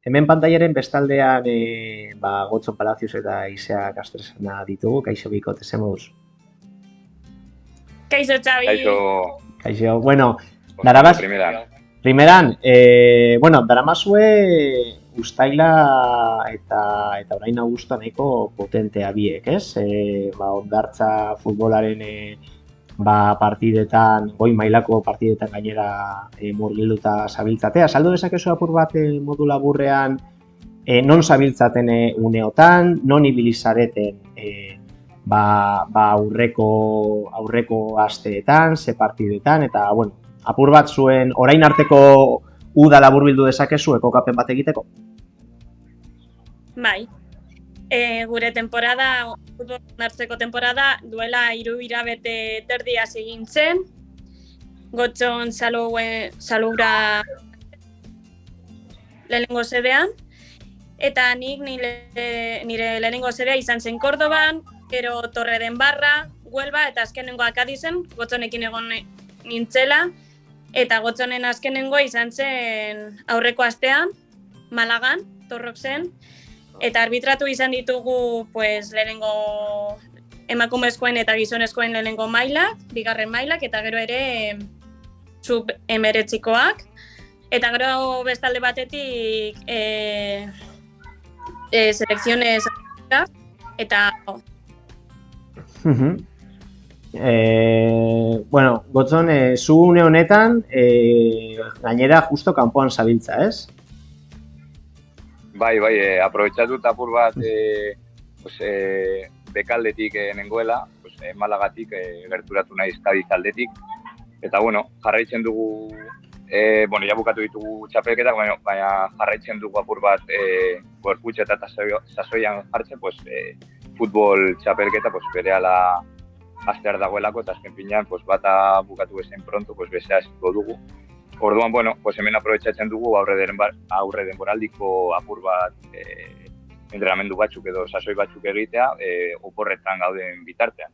hemen pantailaren bestaldean Gotzo Palacios eta Isea Castresana ditugu, kaixo bikote zemuz. Kaixo, Xavi. Kaixo, bueno, darabaz... Primeran, daramazue ustaila eta orain augustoa nahiko potentea biek, ez? Hondartza futbolaren partidetan, goi mailako partidetan gainera murgilduta zabiltzatea. Saldu dezakezu apur bat modu laburrean non zabiltzaten uneotan, non ibilizareten aurreko asteetan, ze partidetan, eta, bueno, apur bat zuen orain arteko uda laburbildu dezakezu ekokapen bat egiteko? Bai. Gure temporada, futbol hartzeko temporada, duela 3 hilabete terdi hasi egin zen. Gotzon salura lehenengo sedean. Eta nik nire lehenengo sedea izan zen Kordoban, gero Torredembarra, Huelva eta azkenengoa Kadizen, Gotzonekin egon nintzela. Eta Gotzonen azkenengoa izan zen aurreko astean, Malagan, Torroxen. Eta arbitratu izan ditugu lehenengo emakumezkoen eta gizonezkoen lehenengo mailak, bigarren mailak, eta gero ere sub-19koak. Eta gero bestalde batetik selekzionez eta... Gotzon, zu une honetan, gainera justo kanpoan zabiltza, ez? Bai, aprobetxatut apur bat bekaldetik nengoela, Malagatik gerturatu naiz Kadiz aldetik. Eta, jarraitzen dugu, ja bukatu ditugu txapelketak, baina jarraitzen dugu apur bat gorputxa eta sasoian jartzen, futbol txapelketa berehala hastear dagoelako, eta azken finean bata bukatu bezain pronto, bestea esiko dugu. Orduan, hemen aprobetxatzen dugu aurre denboraldiko apur bat entrenamendu batzuk edo sasoi batzuk egitea, oporretan gauden bitartean.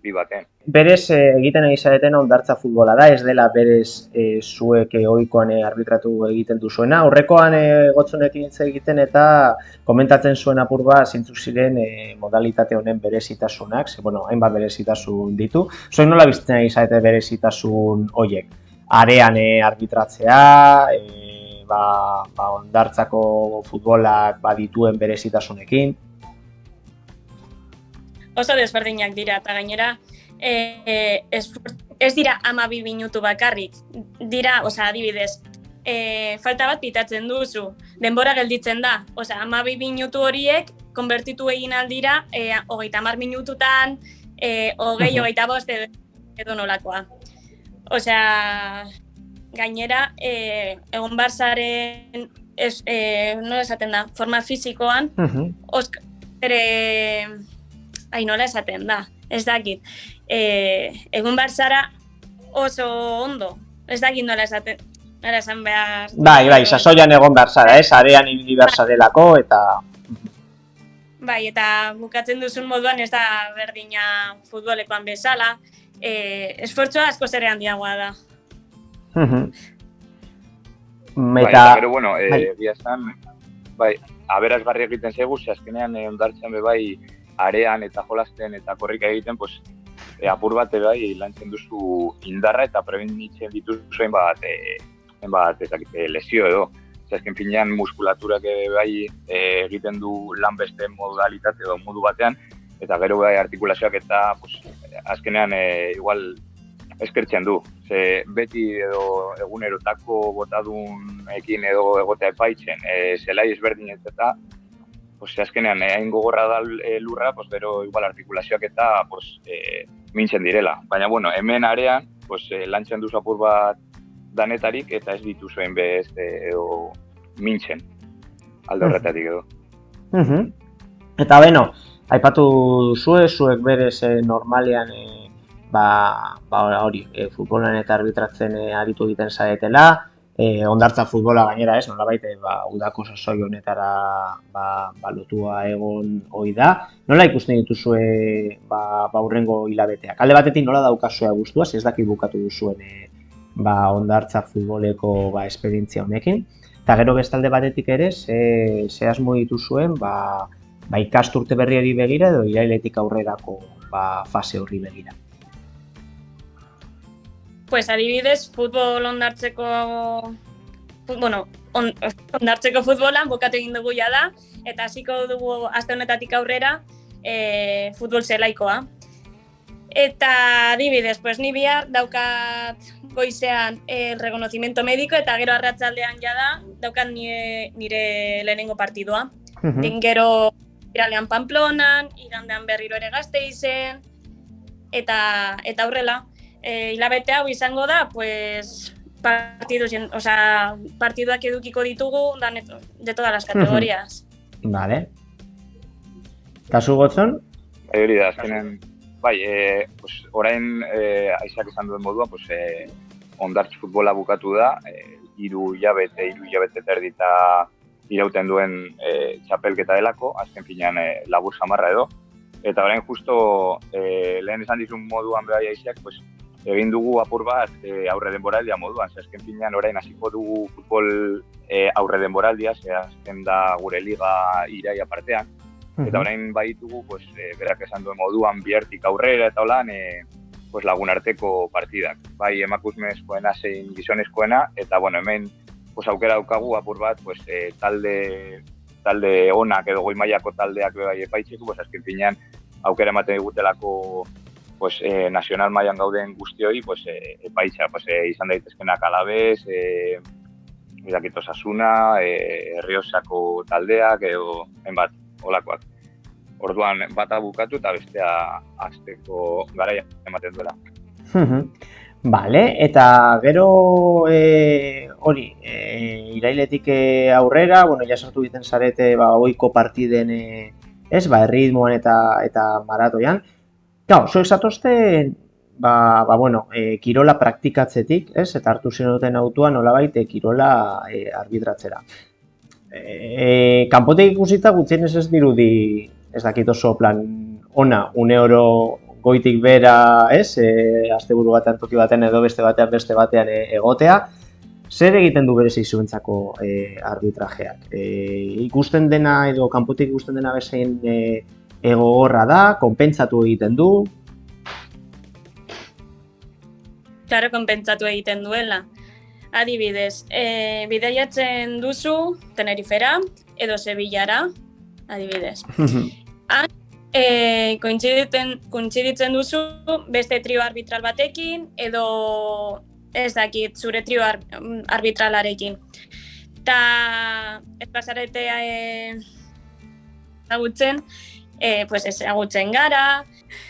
Bi baten. Berez egiten ari zareten hondartza futbola da, ez dela berez zuek ohikoan arbitratu egiten duzuena. Aurrekoan Gotzonekin hitz egiten eta komentatzen zuen apur bat zeintzuk ziren modalitate honen berezitasunak, hainbat berezitasun ditu. Zuek nola bizten ari zarete berezitasun horiek? Arean arbitratzea, hondartzako futbolak dituen berezitasunekin. Oso desberdinak dira, eta gainera ez dira 12 minutu bakarrik. Dira, adibidez, falta bat pitatzen duzu, denbora gelditzen da. 12 minutu horiek konbertitu egin aldira 30 minututan, 25 edo nolakoa. Gainera, egon Barzaren, nola esaten da, forma fisikoan, nola esaten da, ez dakit. Egun Barzara oso ondo, ez dakit nola esan behar. Bai, sasoian egon Barzara, arean ibili Barzarelako eta... Bai, eta bukatzen duzun moduan ez da berdina futbolekoan bezala, esfortzua asko zere handiagoa da. Eta gero, egia esan, aberasgarri egiten zaigu, azkenean hondartzean bai arean eta jolasten eta korrika egiten, apur bat lantzen duzu indarra eta prebenitzen dituzu hainbat lesio edo. Azken finean muskulaturak bai egiten du lan beste modalitate edo modu batean, eta gero bai artikulazioak eta azkenean igual eskertzen du. Beti edo egunerotako botadunekin edo egotea epaitzen, zelai ezberdinet eta azkenean hain gogorra da lurra, gero igual artikulazioak eta mintzen direla. Baina, hemen arean lantzen duzu apur bat danetarik eta ez dituzuen beste edo mintzen alde horretatik edo. Eta aipatu zuek berez normalean futbolan eta arbitratzen aritu egiten zaretela, hondartza futbola gainera ez, nolabait udako sasoi honetara lotua egon ohi da. Nola ikusten dituzue hurrengo hilabeteak? Alde batetik nola daukazue abuztuaz, ez dakit bukatu duzuen hondartza futboleko esperientzia honekin. Eta gero bestalde batetik ere, ze asmo dituzuen, ikasturte berriari begira edo irailetik aurrerako fase horri begira. Pues adibidez, futbol ondartzeko futbolan bukatu egin dugu da, eta hasiko dugu aste honetatik aurrera futbol zelaikoa. Eta adibidez, pues ni bihar daukat goizean el reconocimiento médico eta gero arratsaldean jada daukat nire lehenengo partidua. Gero iralean Pamplonan, igandean berriro ere Gasteizen, eta horrela. Hilabete hau izango da, pues, partiduak edukiko ditugu de todas las categorías. Vale. Kasu Gotzon? Hori da, azkenen, pues, orain Aizak esan duen modua, pues, Ondartz futbola bukatu da, 3 hilabete terdita irauten duen txapelketa delako, azken finean labur samarra edo. Eta orain justo lehen esan dizun moduan behar Aizak, pues, egin dugu apur bat aurre denboraldia moduan. Azken finean orain hasiko dugu futbol aurre denboraldia, azken da gure liga iraia partean. Eta orain baitugu, pues, berak esan duen moduan bihartik aurrera eta holan, pues, lagunarteko partidak. Bai emakumezkoena zein gizonezkoena, eta bueno, hemen pues, aukera daukagu apur bat, pues, talde onak edo goi mailako taldeak bai epaitzeko, pues, azken finean aukera ematen digutelako pues, nazional mailan gauden guztioi, pues, epaitza, pues, izan daitezkenak Alabez, Osasuna, Erriosako taldeak edo enbat olakoak. Orduan bata bukatu eta bestea hasteko garaia ematen duela. Vale, eta gero hori, irailetik aurrera, bueno, ja sartu egiten zarete ohiko partiden erritmoan eta maratoian. Claro, zuek zatozte, kirola praktikatzetik, eta hartu zenuten autua nolabait kirola arbitratzera. Kanpotik ikusita gutxienez ez dirudi, ez dakit oso plan ona, une oro goitik bera, asteburu batean toki batean edo beste batean egotea. Zer egiten du berez izuentzako arbitrajeak? Ikusten dena edo kanpotik ikusten dena bezain egogorra da, konpentsatu egiten du? Claro, konpentsatu egiten duela. Adibidez, bidaiatzen duzu Tenerifera edo Sevillara, adibidez. Kointziditzen duzu beste trio arbitral batekin edo ez dakit zure trio arbitralarekin. Ta ez pasarete ezagutzen, pues ezagutzen gara.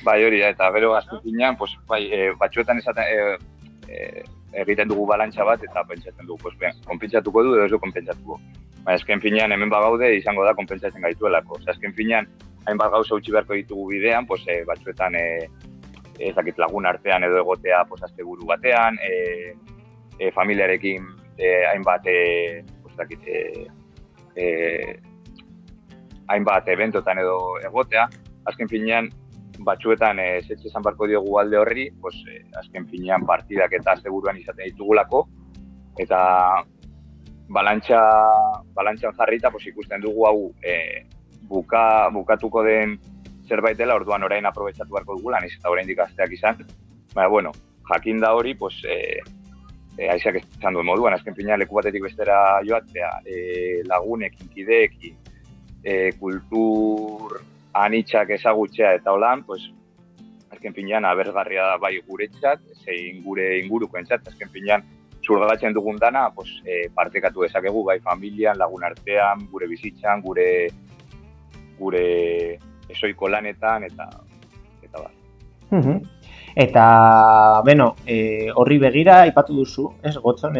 Bai, hori da, eta bero azkukinean, pues, batzuetan egiten dugu balantza bat eta pentsatzen dugu, pues, konpentsatuko du edo ez du konpentsatuko. Azken finean hemen bagaude izango da konpentsatzen gaituelako. Azken finean hainbat gauza utzi beharko ditugu bidean, pues, batzuetan ez dakit lagun artean edo egotea pues, asteburu batean, familiarekin hainbat pues, dakit, hainbat eventotan edo egotea. Azken finean batzuetan zetxe esan barko diogu alde horri, pues, azken finean partidak eta asteburuan izaten ditugulako, eta balantxan jarrita pues, ikusten dugu hau bukatuko den zerbait dela, orduan orain aprobetxatu beharko dugula, nahiz eta oraindik asteak izan. Baina, bueno, jakin da hori, pues, Aizak esan duen moduan, azken finean leku batetik bestera joatzea, lagunekin, kideekin, kultur anitzak ezagutzea eta holan, pues, azken finean abergarria da bai guretzat, zein gure ingurukoentzat, azken finean zurgatzen dugun dana, pues, partekatu dezakegu bai familian, lagun artean, gure bizitzan, gure esoiko lanetan eta bar. Eta, beno, horri begira aipatu duzu, ez, Gotzon,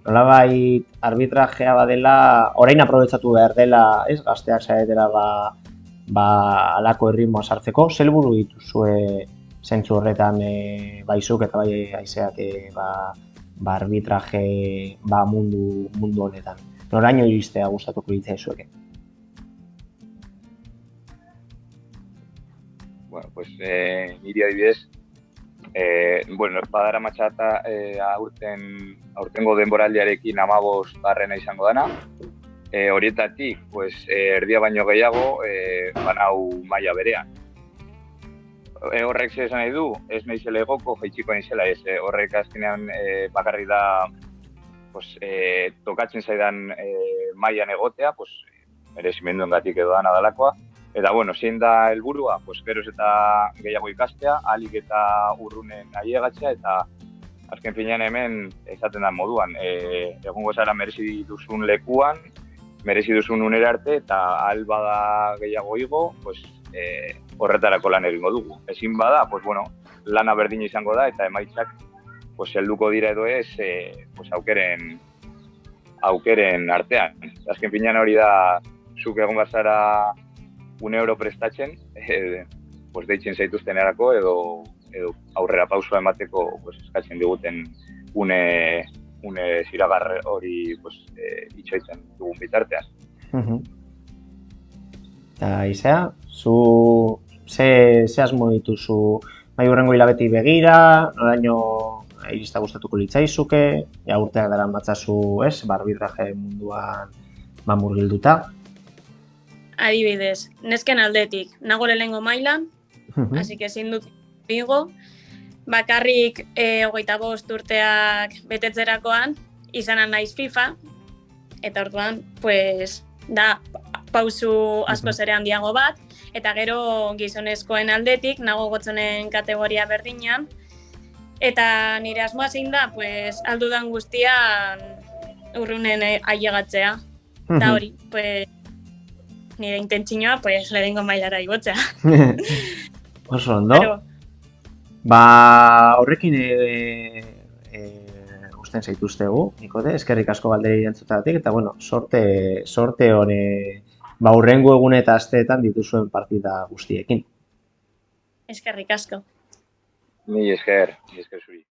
nolabait arbitrajea badela, orain aprobetxatu behar dela, ez, gazteak zaretela alako erritmoa sartzeko, zer helburu dituzue zentzu horretan baizuk eta bai Aizeak arbitraje mundu honetan. Noraino iristea gustatuko litzaizueke? Bueno, pues niri adibidez, Bueno, badara matxata aurtengo denboraldiarekin 15. izango dana. Horietatik, pues, erdia baino gehiago banau maila berean. Horrek zer esan nahi du, ez naizela egoko, jaitsiko naizela, ez horrek azkenean bakarrik da pues, tokatzen zaidan mailan egotea, pues, merezimenduen edo da nadalakoa. Eta, bueno, zein da helburua, pues, geroz eta gehiago ikastea, ahalik eta urrunen ailegatzea, eta azken finean hemen esaten da moduan. Egongo zara merezi duzun lekuan, merezi duzun unera arte, eta ahal bada gehiago igo, pues, horretarako lan egingo dugu. Ezin bada, pues, bueno, lana berdin izango da, eta emaitzak pues, helduko dira edo ez pues, aukeren artean. Azken finean hori da, zuk egon bazara €1 prestatzen, pues, deitzen zaituzten erako, edo aurrera pausua emateko pues, eskatzen diguten une ziragarre hori pues, itxoitzen dugun bitartean. Eta, Izea, zu ze asmo dituzu bai hurrengo hilabeti begira, noraino irista gustatuko litzaizuke, ja urteak daran batzazu, ez, arbitraje munduan murgilduta. Adibidez, nesken aldetik, nago lehengo mailan, así que ezin dut bigo, bakarrik 25 urteak betetzerakoan, izanan naiz FIFA, eta orduan, pues, da pausu asko ere handiago bat, eta gero gizonezkoen aldetik, nago gotzonen kategoria berdinan, eta nire asmoa zein da, pues, aldudan guztian urrunen ailegatzea. Eta hori, pues, nire intentzioa, pues, lehengo mailara igotzea. Oso ondo. Ba, horrekin gusten zaituztegu, Nikode, eskerrik asko galderi erantzutatik, eta, bueno, sorte hone, ba, hurrengo egun eta asteetan dituzuen partida guztiekin. Eskerrik asko. Ni esker zuri.